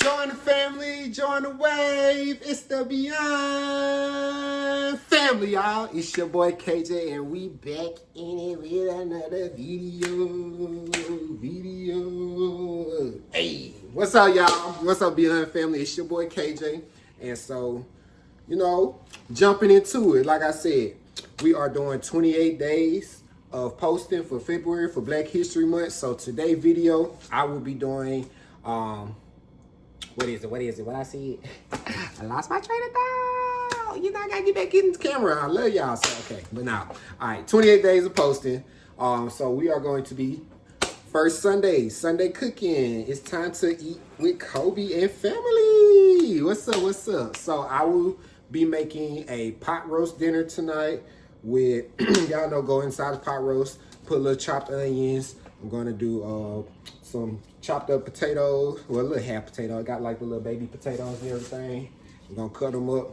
Join the family, join the wave. It's the Beyond family, y'all. It's your boy KJ, and we back in it with another video. Hey, what's up, y'all? What's up, Beyond family? It's your boy KJ, and so, jumping into it. Like I said, we are doing 28 days of posting for February for Black History Month. So today's video, I will be doing what is it? What I see? I lost my train of thought. I gotta get back in the camera. I love y'all. So okay, but now, all right, 28 days of posting. So we are going to be first Sunday cooking. It's time to eat with Kobe and family. What's up? What's up? So I will be making a pot roast dinner tonight with y'all know, go inside the pot roast, put a little chopped onions. I'm gonna do some chopped up potatoes, well, a little half potato. I got like the little baby potatoes and everything. I'm gonna cut them up,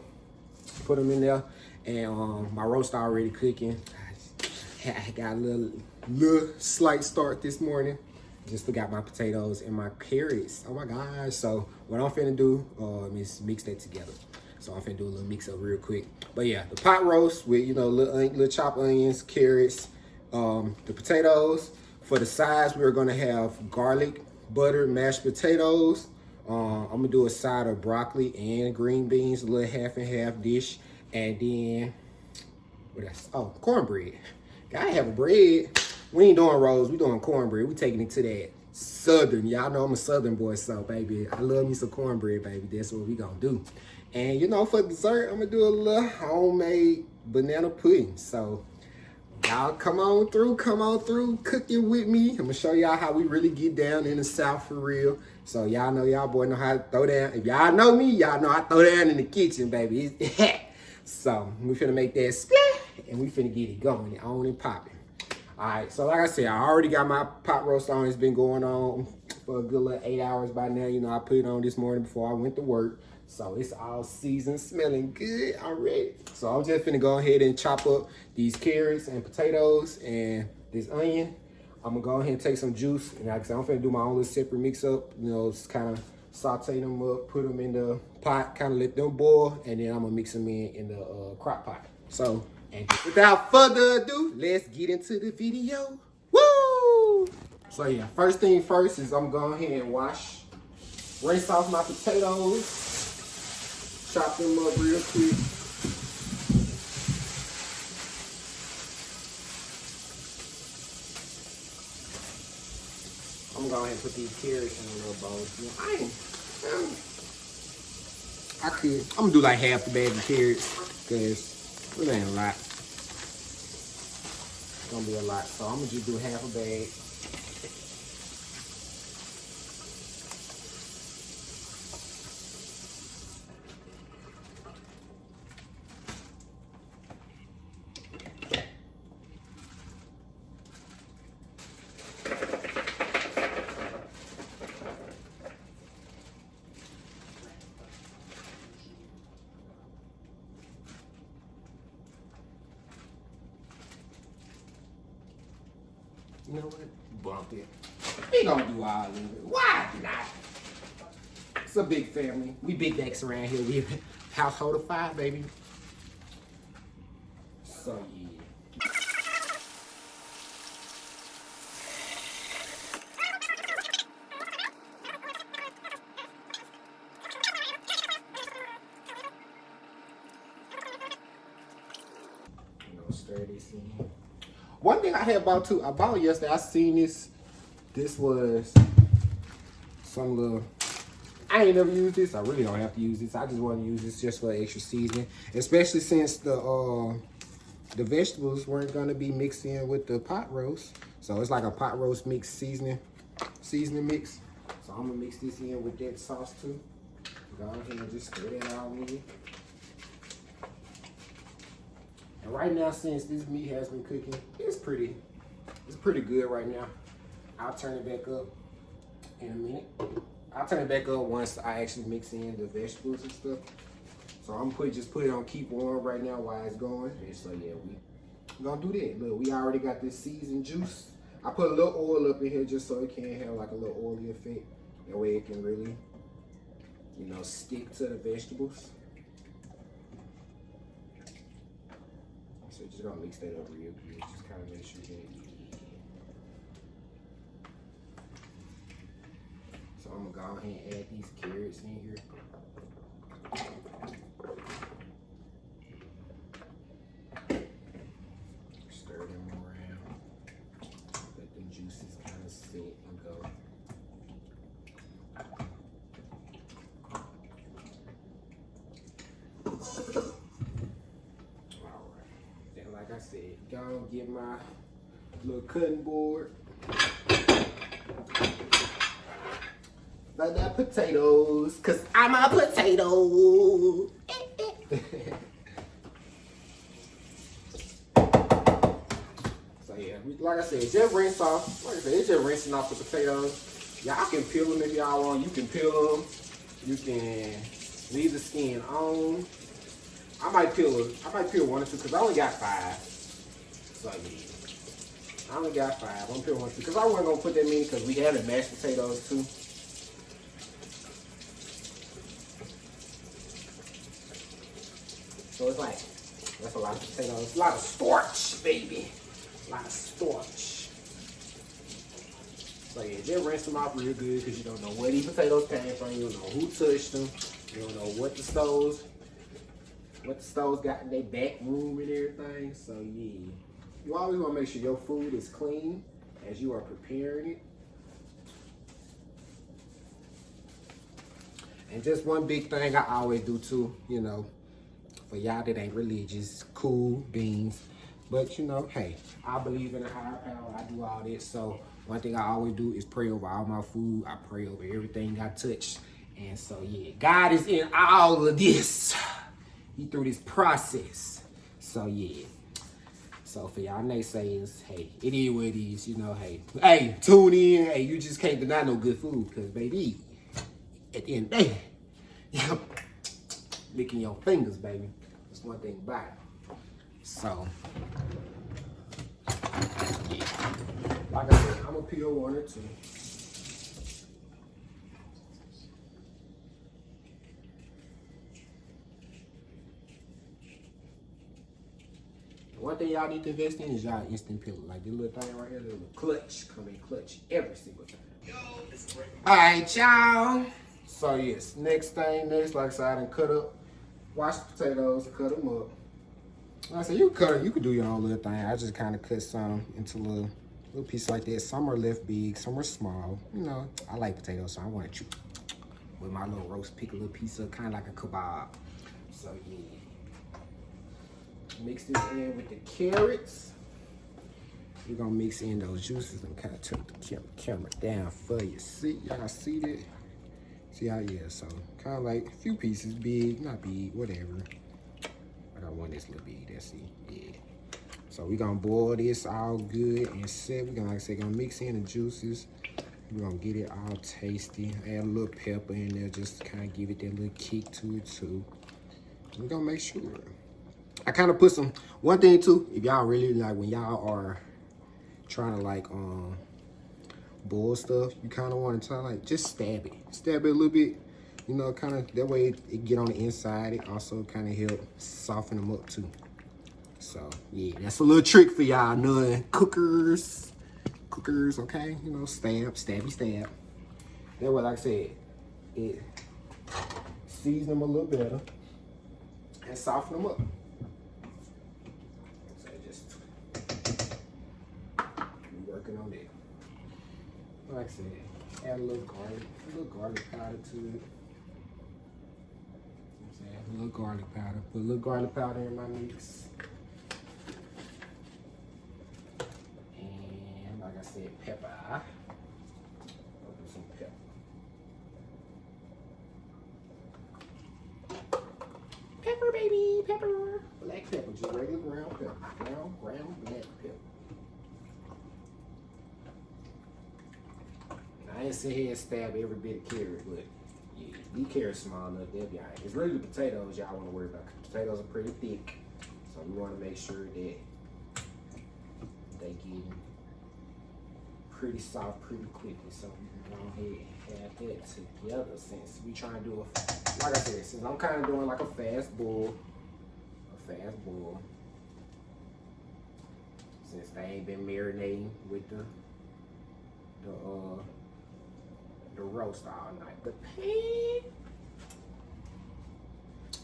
put them in there, and my roast already cooking. I got a little slight start this morning. Just forgot my potatoes and my carrots. Oh my gosh! So what I'm finna do is mix that together. So I'm finna do a little mix up real quick. But yeah, the pot roast with little chopped onions, carrots, the potatoes. For the sides, we're gonna have garlic, butter, mashed potatoes. I'm gonna do a side of broccoli and green beans, a little half and half dish, and then what else? Oh, cornbread. Gotta have a bread. We ain't doing rolls, we doing cornbread. We taking it to that southern. Y'all know I'm a southern boy, so baby, I love me some cornbread, baby. That's what we gonna do. And for dessert, I'm gonna do a little homemade banana pudding. So y'all come on through, cooking with me. I'm gonna show y'all how we really get down in the South for real. So y'all know, y'all boy know how to throw down. If y'all know me, y'all know I throw down in the kitchen, baby. So we finna make that splat, and we finna get it going, on and popping. All right, so like I said, I already got my pot roast on. It's been going on for a good little 8 hours by now. I put it on this morning before I went to work. So it's all seasoned, smelling good. I'm ready. So I'm just finna go ahead and chop up these carrots and potatoes and this onion. I'm gonna go ahead and take some juice. And like I said, I'm finna do my own little separate mix up. Just kind of saute them up, put them in the pot, kind of let them boil. And then I'm gonna mix them in the crock pot. So, and without further ado, let's get into the video. Woo! So yeah, first thing first is I'm gonna go ahead and rinse off my potatoes. Chop them up real quick. I'm gonna go ahead and put these carrots in a little bowl. I'm gonna do like half the bag of carrots because it ain't a lot. It's gonna be a lot. So I'm gonna just do half a bag. You know what? Bump it. We gonna do all of it. Why not? It's a big family. We big backs around here. We a household of 5, baby. So yeah. Stir this in. One thing I had bought too, I bought yesterday, I seen this. This was some little, I ain't never used this. I really don't have to use this. I just want to use this just for extra seasoning. Especially since the vegetables weren't gonna be mixed in with the pot roast. So it's like a pot roast mix seasoning mix. So I'm gonna mix this in with that sauce too. Go ahead and just stir that out with it. And right now, since this meat has been cooking, it's pretty good right now. I'll turn it back up in a minute. I'll turn it back up once I actually mix in the vegetables and stuff. So I'm just put it on keep warm right now while it's going. And so yeah, we gonna do that. Look, we already got this seasoned juice. I put a little oil up in here just so it can have like a little oily effect. That way it can really you know, stick to the vegetables. So just gonna mix that up real good. Just kind of make sure that. So I'm gonna go ahead and add these carrots in here. Stir them around. Let the juices kind of sit and go. Like I said, go and get my little cutting board. Like that potatoes, cause I'm a potato. So yeah, like I said, just rinse off. Like I said, it's just rinsing off the potatoes. Y'all can peel them if y'all want. You can peel them. You can leave the skin on. I might peel one or two because I only got 5. So yeah, I only got 5. I'm gonna peel 1 or 2 because I wasn't gonna put that many because we having mashed potatoes too. So it's like that's a lot of potatoes, a lot of starch, baby, a lot of starch. So yeah, just rinse them off real good because you don't know where these potatoes came from. You don't know who touched them. You don't know what the stoves got in their back room and everything. So yeah, you always want to make sure your food is clean as you are preparing it. And just one big thing I always do too, you know, for y'all that ain't religious, cool beans. But you know, hey, I believe in a higher power. I do all this. So one thing I always do is pray over all my food. I pray over everything I touch. And so yeah, God is in all of this. He through this process. So yeah. So for y'all naysayers, hey, it is what it is, you know, hey, tune in. Hey, you just can't deny no good food, because baby, at the end of the day, you're licking your fingers, baby. That's one thing about it. So yeah. Like I said, I'm gonna peel 1 or 2. One thing y'all need to invest in is y'all instant pillow. Like this little thing right here, the little clutch, come in clutch every single time. Alright, y'all. So yes, next, like I said, I done cut up, wash the potatoes, cut them up. Like I said, you can do your own little thing. I just kind of cut some into little pieces like that. Some are left big, some are small. You know, I like potatoes, so I want to chew with my little roast, pick a little piece of, kind of like a kebab. So yeah. Mix this in with the carrots. We're gonna mix in those juices and kind of turn the camera down for you. See, y'all see that? See how, yeah, so kind of like a few pieces, big, not big, whatever. I got one that's a little big, that's it, yeah. So we're gonna boil this all good and set. We're gonna, like I said, gonna mix in the juices. We're gonna get it all tasty. Add a little pepper in there just to kind of give it that little kick to it too. We're gonna make sure. I kind of put some, one thing too, if y'all really like, when y'all are trying to like boil stuff, you kind of want to try like, just stab it a little bit, you know, kind of, that way it get on the inside. It also kind of help soften them up too. So yeah, that's a little trick for y'all cookers, okay, you know, stabby stab. That way, like I said, it seasons them a little better and soften them up. Working on it. Like I said, add a little garlic powder to it. A little garlic powder. Put a little garlic powder in my mix. And like I said, pepper. I'll put some pepper. Pepper, baby, pepper. Black pepper, just regular ground pepper. Ground black pepper. I ain't sit here and stab every bit of carrot, but yeah, these carrots small enough, they'll be alright. It's really the potatoes y'all want to worry about. Potatoes are pretty thick, so we want to make sure that they get pretty soft pretty quickly. So we can go ahead and add that together since we trying to do a, like I said, since I'm kind of doing like a fast boil, since they ain't been marinating with the roast all night. The pan.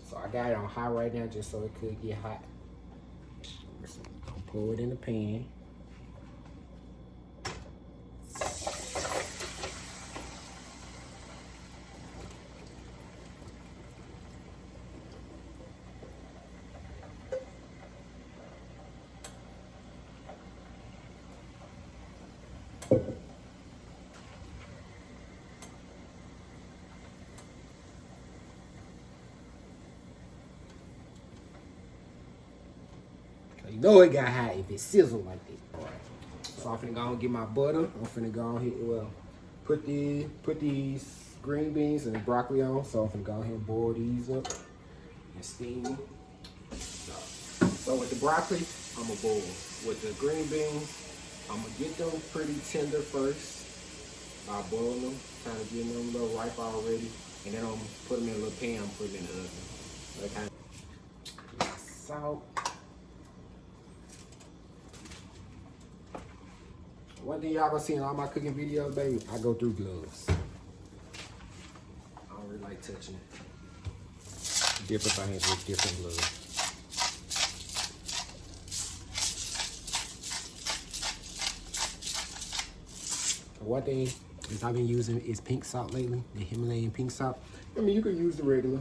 So I got it on high right now just so it could get hot. So I'll pour it in the pan. You know it got hot if it sizzle like this. All right. So I'm finna go and get my butter. I'm finna go and put these green beans and broccoli on. So I'm finna go ahead and boil these up and steam them. So with the broccoli, I'm gonna boil. With the green beans, I'm gonna get them pretty tender first. I'll boil them, kind of getting them a little ripe already, and then I'm gonna put them in a little pan and put them in the oven. So I kind of salt. One thing y'all gonna see in all my cooking videos, baby, I go through gloves. I don't really like touching different things with different gloves. One thing is I've been using is pink salt lately, the Himalayan pink salt. I mean, you can use the regular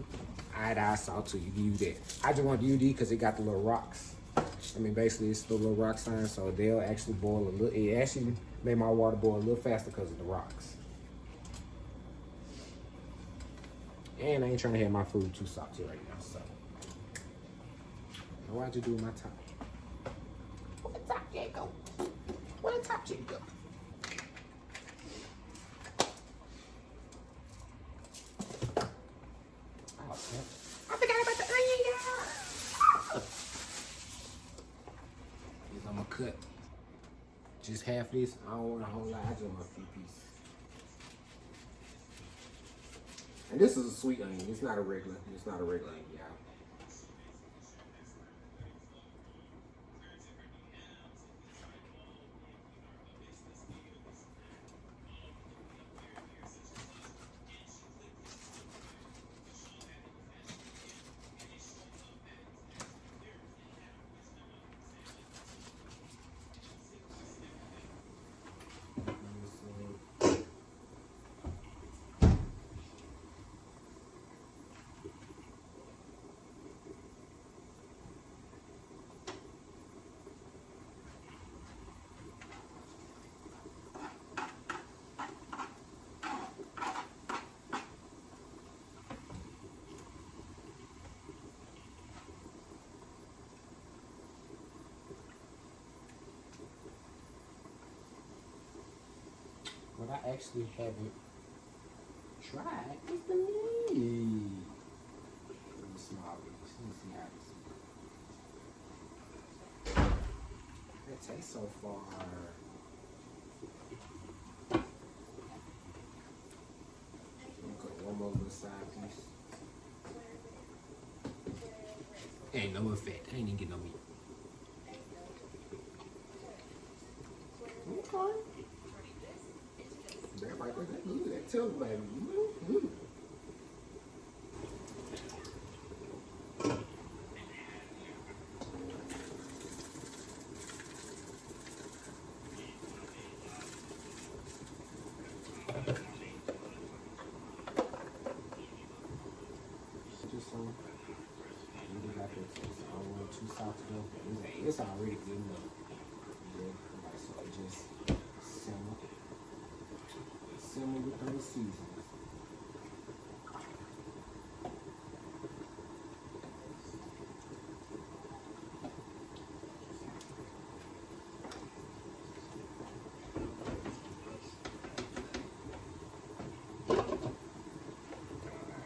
iodine salt too. You can use that. I just want to use these because it got the little rocks. I mean, basically, it's the little rock sign, so they'll actually boil a little. It actually made my water boil a little faster because of the rocks. And I ain't trying to have my food too salty right now, so. Now, what'd you do with my top? Where the top jet go? Where the top jet go? Oh, man. I forgot about the onion, y'all. I'm gonna cut just half this. I don't want a whole lot. I just want a few pieces. And this is a sweet onion. It's not a regular. It's not a regular onion, y'all. What I actually haven't tried is the meat. Let me small piece. Let me see how this. It tastes so far. Okay, one more little side piece. Ain't no effect. I ain't even get no meat. Okay. That right there, that good. That tells me, just so you got that taste. I don't want it too soft though. It's already good enough. Yeah, so it just simmer with those seasonings. Alright,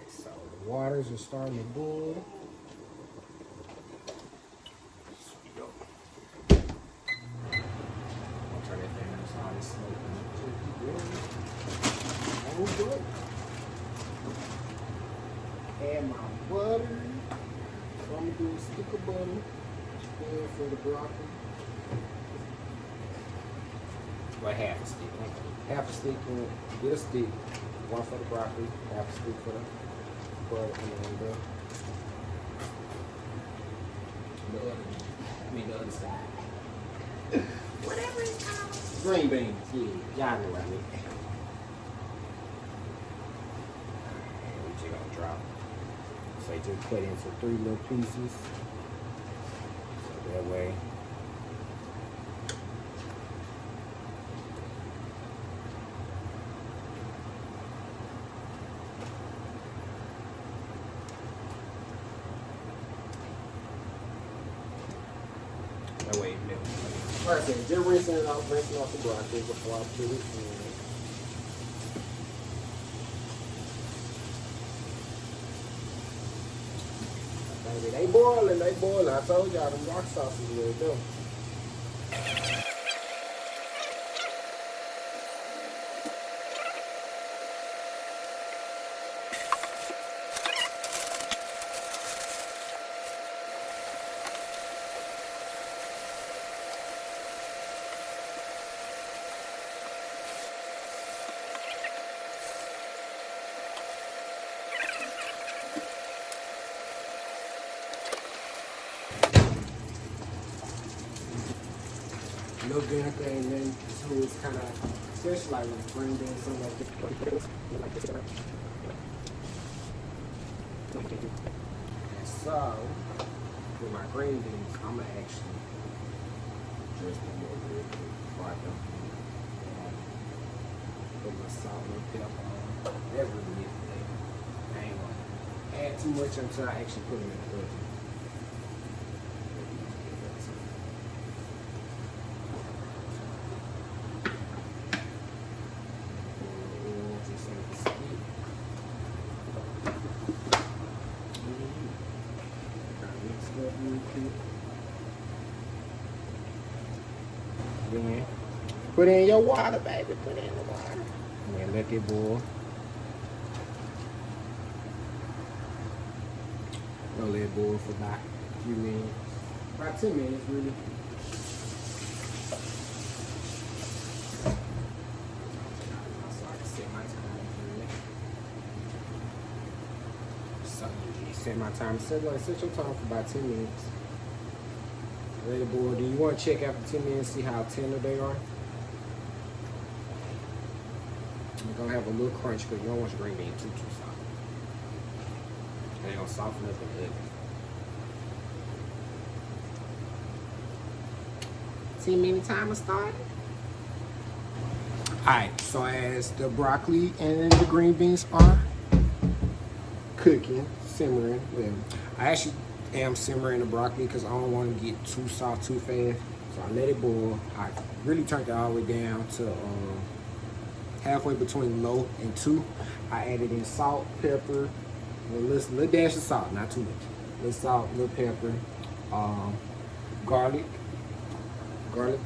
so the waters are starting to boil. I'll turn that down so all this smoke. Add my butter. So I'm gonna do a stick of butter here for the broccoli. Well, half a stick. Half a stick with a stick. One for the broccoli, half a stick for the butter, and the other side. Whatever it's called. Green beans, yeah. Y'all know what I mean. We just gonna drop. So just cut into 3 little pieces. So that way. That way it melts. Like I said, just rinsing it off, rinsing off the broccoli before I put it in. Baby, they boiling, they boiling. I told y'all them rock sauces will do. No vinegar and then so it's kind of, especially like with green beans, something like this. And so, with my green beans, I'm gonna actually dress them up real quick before I dump them in. Put my salt and pepper on. That's really it today. I ain't gonna add too much until I actually put them in the oven. Then put in your water, baby. Put in the water. And then let it boil. Gonna let it boil for about a few minutes. About 10 minutes, really. So I can set my time for it. So you set my time. Set your time for about 10 minutes. Let it boil. Do you want to check after 10 minutes, see how tender they are? You're going to have a little crunch because you don't want your green beans too soft. They're going to soften up in the oven. 10-minute timer started. Alright, so as the broccoli and the green beans are cooking, simmering, well, I actually am simmering the broccoli because I don't want to get too soft too fast. So I let it boil. I really turned it all the way down to halfway between low and 2. I added in salt, pepper, a little dash of salt, not too much. Little salt, little pepper, garlic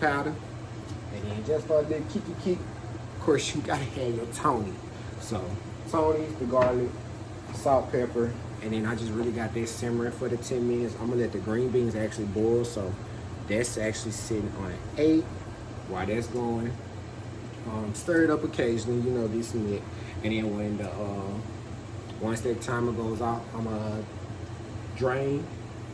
powder, and then just for a little kick. Of course, you gotta have your Tony. So Tony's, the garlic, salt, pepper. And then I just really got this simmering for the 10 minutes. I'm gonna let the green beans actually boil. So that's actually sitting on 8 while that's going. Stir it up occasionally, you know, this and that. And then when the once that timer goes off, I'm gonna drain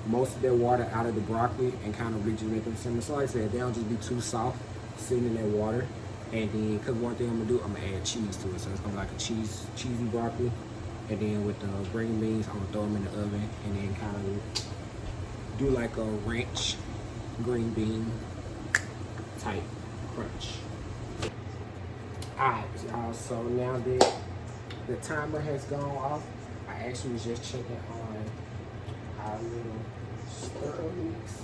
most of that water out of the broccoli and kind of really make them simmer. So like I said, they don't just be too soft sitting in that water. And then, cause one thing I'm gonna do, I'm gonna add cheese to it. So it's gonna be like a cheesy broccoli. And then with the green beans, I'm gonna throw them in the oven and then kind of do like a ranch green bean type crunch. Alright, y'all, so now that the timer has gone off, I actually was just checking on our little stir mix.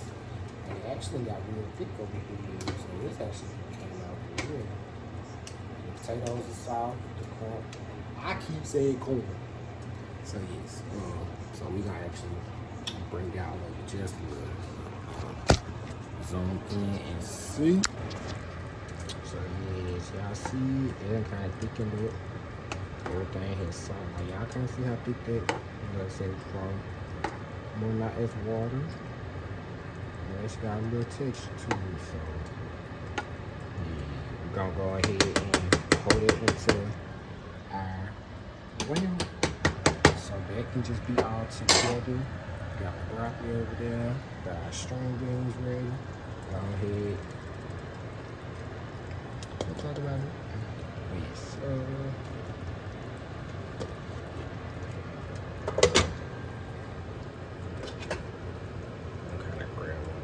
And it actually got real thick over here, so this actually came out pretty good. The potatoes are soft, the corn, I keep saying corn. So yes, so we gonna actually bring y'all over just a little. Zoom in and see. So yes, y'all see, it kind of thickened up. Everything has salt. Now y'all can't see how thick that Let's say from more not as water. And it's got a little texture to it, so yeah, we're gonna go ahead and pour it into our well. So that can just be all together. Got broccoli over there. Got our string beans ready. Go ahead. We'll talk about it. Yes. Kind of grab one.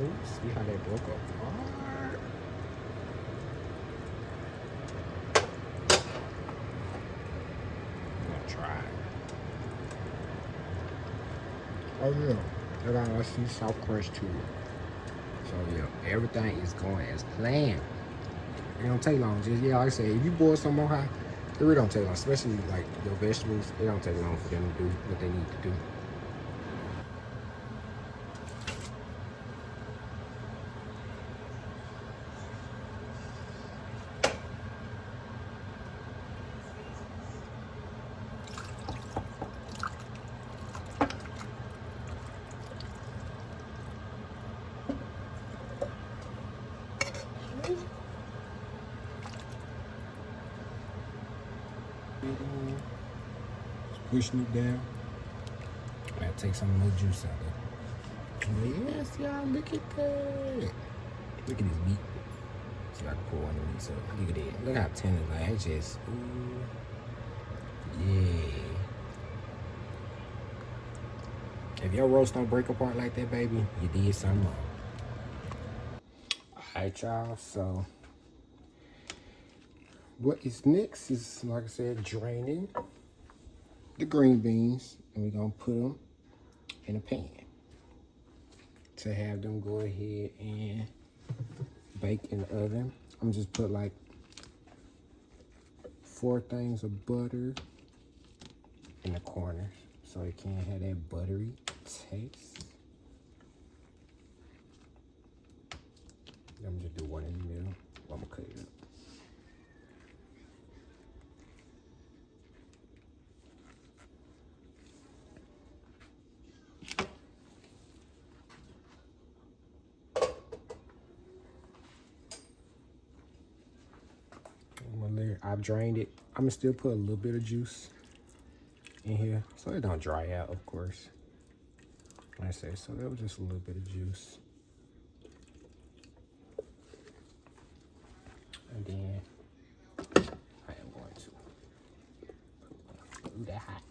Ooh, see how that broke apart? Try. Oh yeah, I got a sea salt crunch to it. So yeah, everything is going as planned. It don't take long. Just yeah, like I said, if you boil some more high, it really don't take long. Especially like your vegetables, it don't take long for them to do what they need to do. Just pushing it down. I gotta take some more juice out of it. Yes, y'all, look at that. Look at this meat. See if I can pull one of these up. Look at that. Look how tender, like, it's just, ooh. Yeah. If your roast don't break apart like that, baby, you did something wrong. Alright, y'all, so what is next is, like I said, draining the green beans, and we're gonna put them in a pan to have them go ahead and bake in the oven. I'm just put like 4 things of butter in the corners so it can have that buttery taste. I'm just do one in the middle. I'm gonna cut it up. I've drained it. I'm gonna still put a little bit of juice in here so it don't dry out, of course. Like I say, so that was just a little bit of juice. And then I am going to ooh, that hot.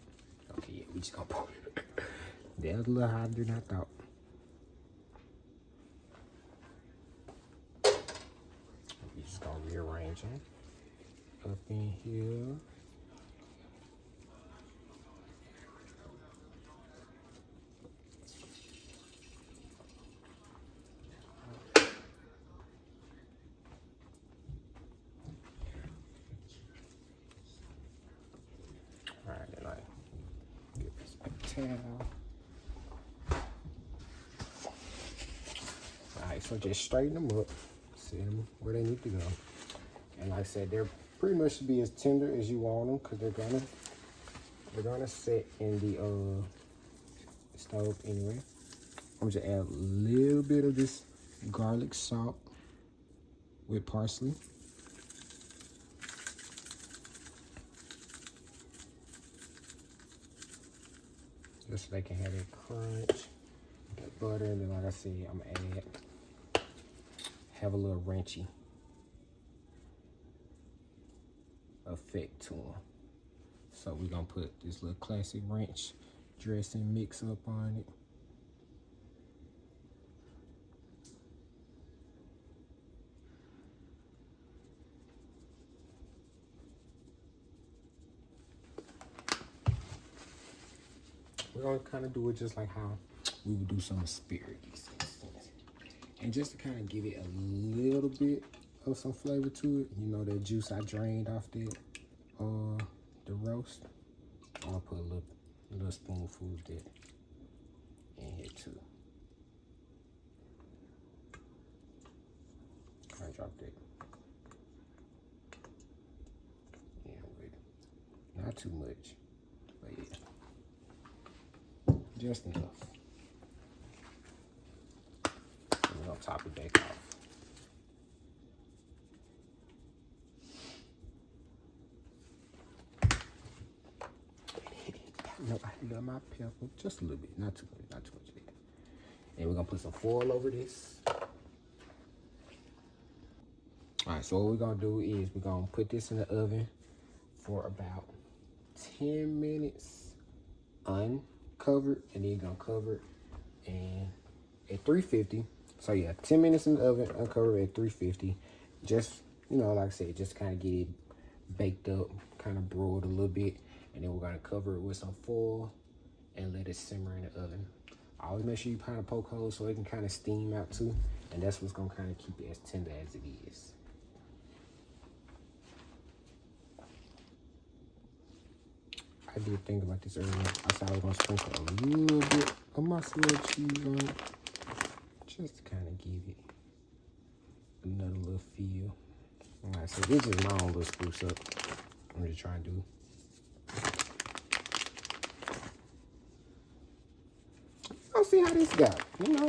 Okay, yeah, we just gonna pour it. That was a little hotter than I thought. We just gonna rearrange them up in here. All right, then I get this towel. All right, so just straighten them up, set them where they need to go. And like I said, they're pretty much should be as tender as you want them because they're gonna sit in the stove anyway. I'm just add a little bit of this garlic salt with parsley. Just so they can have that crunch, that butter, and then like I said, I'm gonna have a little wrenchy effect to them. So we're gonna put this little classic ranch dressing mix up on it. We're gonna kind of do it just like how we would do some asparagus. And just to kind of give it a little bit of some flavor to it, you know, that juice I drained off the roast, I'm gonna put a little spoonful of that in here too. Kind of drop that in with it. Not too much, but yeah, just enough. And we're gonna top it back off. No, I love my pepper just a little bit, not too much, not too much. And we're gonna put some foil over this. All right, so what we're gonna do is we're gonna put this in the oven for about 10 minutes uncovered, and then you're gonna cover it and at 350. So yeah, 10 minutes in the oven, uncovered at 350. Just, you know, like I said, just kind of get it baked up, kind of broiled a little bit, and then we're gonna cover it with some foil and let it simmer in the oven. Always make sure you kind of poke holes so it can kind of steam out too, and that's what's gonna kind of keep it as tender as it is. I did think about this earlier. I said I was gonna sprinkle a little bit of mozzarella cheese on it, just to kind of give it another little feel. Like I said, this is my own little spruce up. I'm just trying to do. I'll see how this got. You know,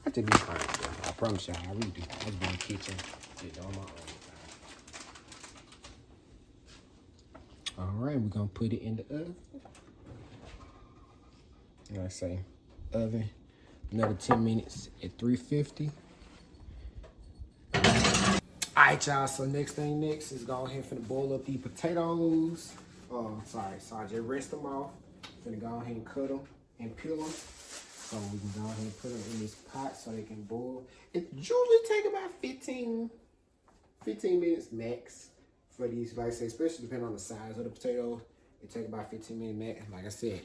I just be trying. I promise y'all, I really do. I just be in the kitchen, just on my own. All right, we're gonna put it in the oven. Like I say, oven, another 10 minutes at 350. All right, y'all, so next is go ahead and finna boil up these potatoes. Sorry, just rest them off. Finna go ahead and cut them and peel them. So we can go ahead and put them in this pot so they can boil. It usually take about 15 minutes max. For these, like I said, especially depending on the size of the potatoes, it take about 15 minutes max. Like I said,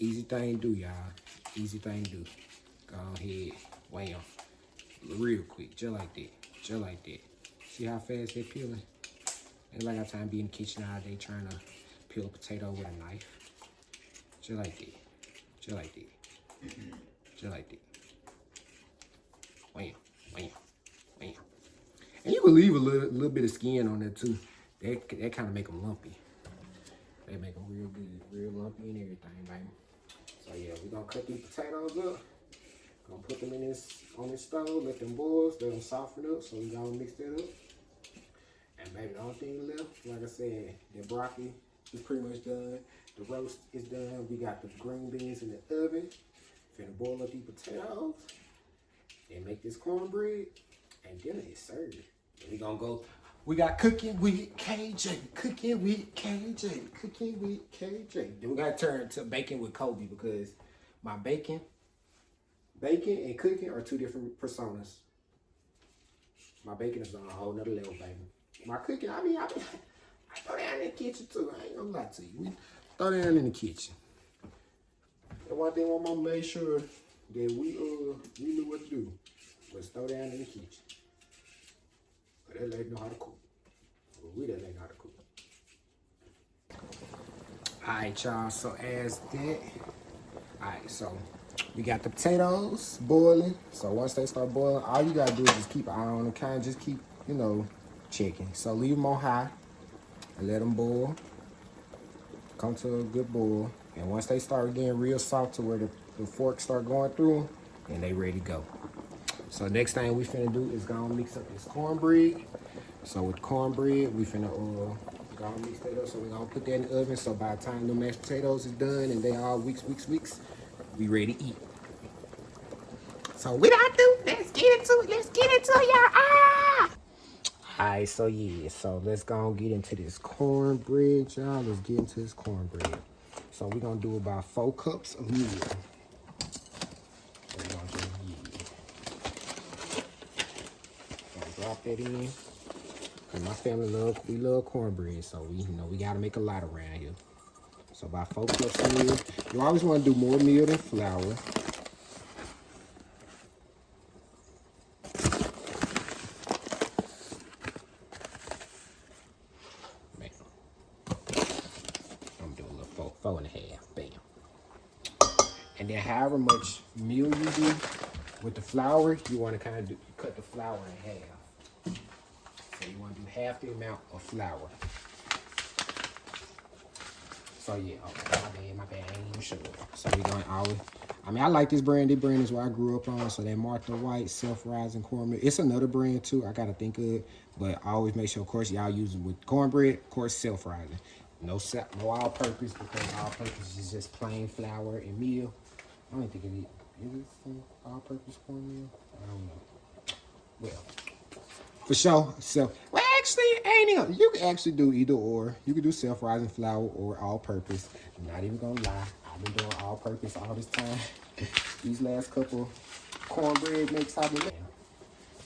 easy thing to do, y'all. Easy thing to do. Go ahead, wham, real quick, just like that, just like that. See how fast they're peeling? And like I time to be in the kitchen all day trying to peel a potato with a knife. Just like that, just like that, just like that. Wham, wham, wham. And you can leave a little bit of skin on there too. That kind of make them lumpy. They make them real good, real lumpy and everything, baby. So yeah, we're gonna cut these potatoes up. Gonna put them on this stove, let them boil, let them soften up. So we gonna mix that up. And baby, the only thing left, like I said, the broccoli is pretty much done. The roast is done. We got the green beans in the oven. Finna boil up these potatoes and make this cornbread, and dinner is served. And we gonna go. We got cooking with KJ, cooking with KJ, cooking with KJ. Then we gotta turn to baking with Kobe because my baking and cooking are two different personas. My baking is on a whole nother level, baby. My cooking, I throw down in the kitchen too. I ain't gonna lie to you. We throw down in the kitchen. And one thing my mom made sure that we knew what to do was throw down in the kitchen. But that lady know how to cook. Well, we that lady know how to cook. Alright, y'all, so as that, alright, so we got the potatoes boiling. So once they start boiling, all you gotta do is just keep an eye on them, kind of just keep, you know, checking. So leave them on high and let them boil. Come to a good boil. And once they start getting real soft to where the forks start going through them, then they ready to go. So next thing we finna do is gonna mix up this cornbread. So with cornbread, we finna gonna mix that up. So we gonna put that in the oven. So by the time the mashed potatoes is done and they all weeks, we ready to eat. So without do, let's get into it. Let's get into it, y'all. Ah! Alright, so yeah, so let's go and get into this cornbread, y'all. Let's get into this cornbread. So we're gonna do about 4 cups of meal. So we're gonna just drop that in. Cause my family love cornbread, so we gotta make a lot around here. So about 4 cups of meal. You always want to do more meal than flour. Man, I'm doing a little 4.5. Bam. And then however much meal you do with the flour, you want to kind of cut the flour in half. So you want to do half the amount of flour. So yeah, okay, my bad, I ain't even sure. So we going always. I mean, I like this brand. This brand is what I grew up on. So that Martha White self-rising cornbread. It's another brand too. I gotta think of it, but I always make sure, of course, y'all use it with cornbread. Of course, self-rising. No all-purpose, because all-purpose is just plain flour and meal. I don't think it is. Is it some all-purpose cornmeal? I don't know. Well, for sure. Well, actually, ain't even. You can actually do either or. You can do self-rising flour or all-purpose. I'm not even gonna lie. I've been doing all-purpose all this time. These last couple cornbread mix I've been making.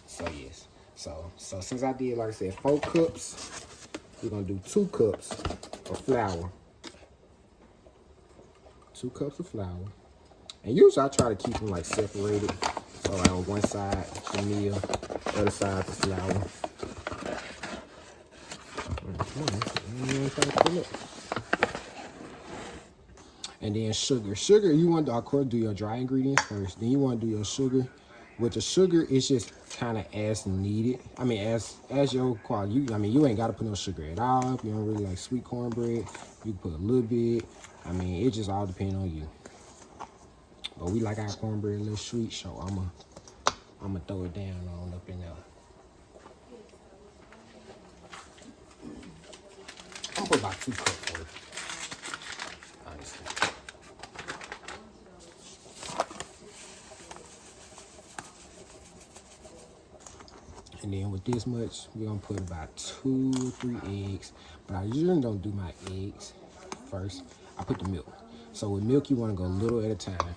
So yes. So since I did, like I said, 4 cups, we're gonna do 2 cups of flour. 2 cups of flour. And usually I try to keep them like separated. So like on one side the meal, other side the flour. And then sugar. Sugar, you want to, of course, do your dry ingredients first. Then you want to do your sugar. With the sugar, it's just kind of as needed. I mean, as your quality. I mean, you ain't got to put no sugar at all. If you don't really like sweet cornbread, you can put a little bit. I mean, it just all depends on you. But we like our cornbread a little sweet, so I'm gonna throw it down on up in there. I'm gonna put about 2 cups worth, honestly. And then with this much, we're gonna put about 2 or 3 eggs. But I usually don't do my eggs first. I put the milk. So with milk, you wanna go a little at a time.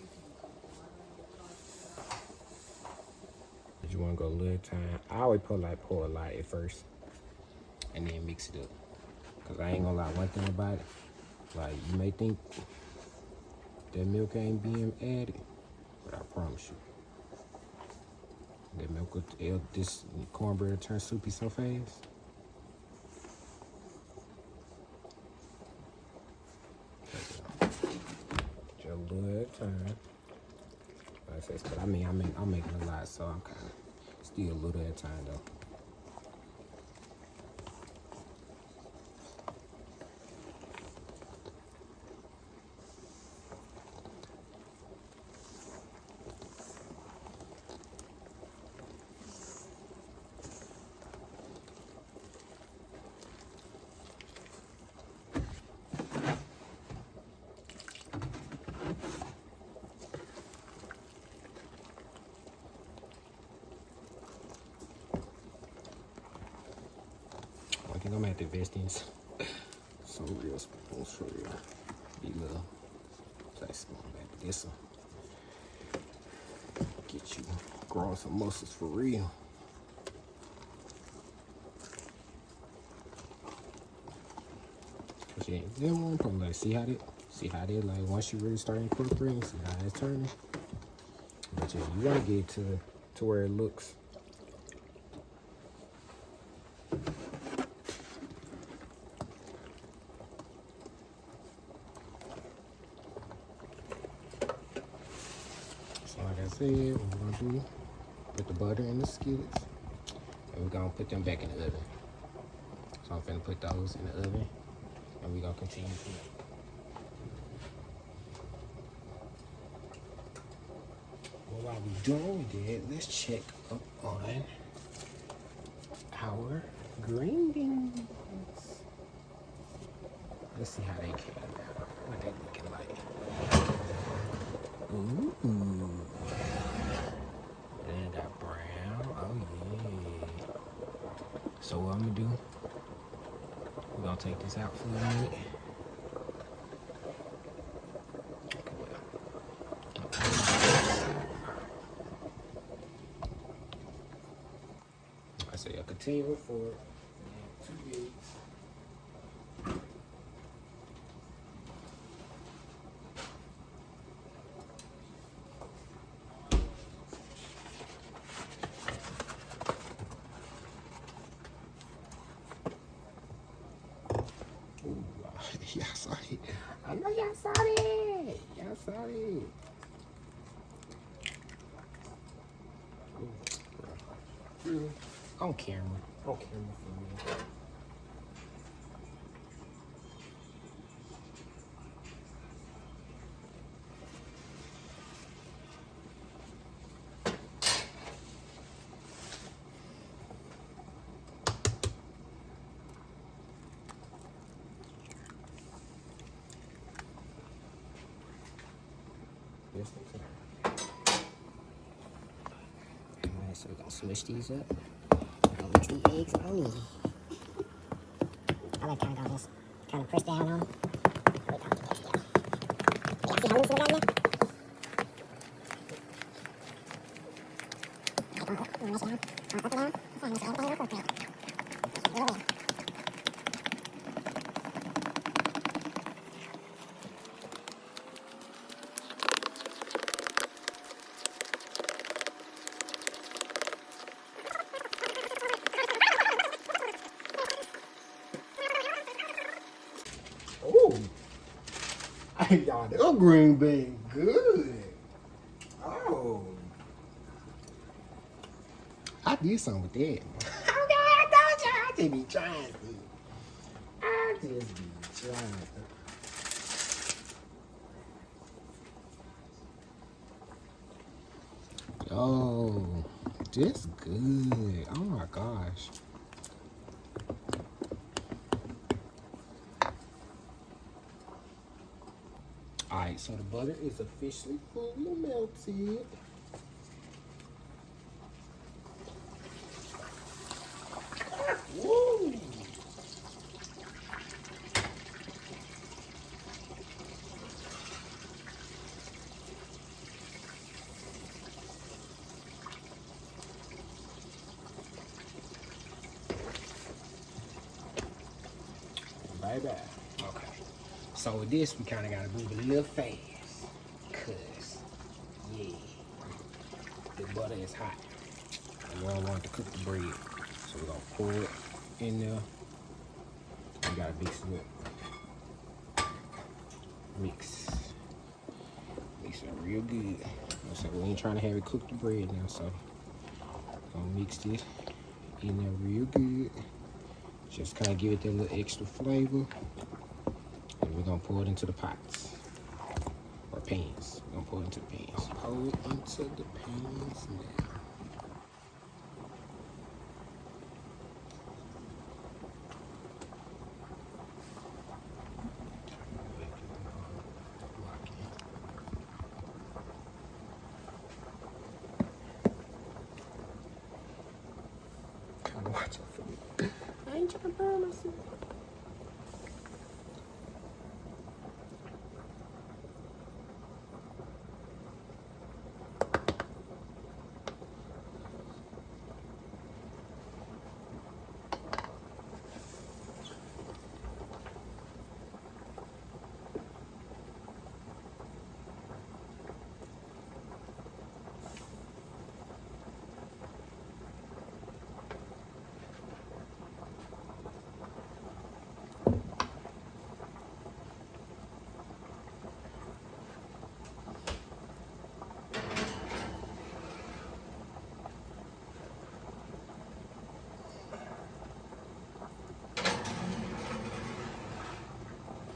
You wanna go a little at a time. I always pour a lot at first, and then mix it up. Cause I ain't gonna lie, one thing about it, like you may think that milk ain't being added, but I promise you, that milk will, this cornbread will turn soupy so fast. Just a little at a time. Like I said, but I mean, I'm making a lot, so I'm kind of still a little at a time though. I think I'm gonna have to invest in some real spoons for real. Be little like spoon like this one. Get you growing some muscles for real. Cause yeah, then one problem like see how they like once you really start incorporating, see how it's turning. But yeah, you wanna get it to where it looks. Like I said, what we're gonna do, put the butter in the skillets, and we're gonna put them back in the oven. So I'm finna put those in the oven, and we're gonna continue to cook. Well, while we're doing that, let's check up on our green beans. Let's see how they came out. What they looking like. Ooh. And it got brown. Oh yeah. So what I'm gonna do, we're gonna take this out for a minute. I say a container for 2 eggs. Y'all saw it. I know y'all saw it. Y'all saw it. Really? On camera. On camera for me. just in time. Alright, so we're gonna switch these up. We're gonna mix the eggs on. I like kind of go just kind of press down on. Yeah, see how loose it got in there? Oh, y'all, that green bean good. Oh, I did something with that. Okay, I told you I just be trying to. I just be trying to. Oh, this good. Oh my gosh. Alright, so the butter is officially fully melted. Woo! Baby. Okay. So with this, we kind of got to move a little fast. Because, yeah, the butter is hot. And we don't want it to cook the bread. So we're going to pour it in there. We got to mix it up. Mix. Mix it real good. So we ain't trying to have it cook the bread now. So we're going to mix this in there real good. Just kind of give it that little extra flavor. And we're going to pour it into the pots. Or pans. We're going to pour it into the pans. Pour it into the pans now. Watch out for me. I ain't trying to burn myself.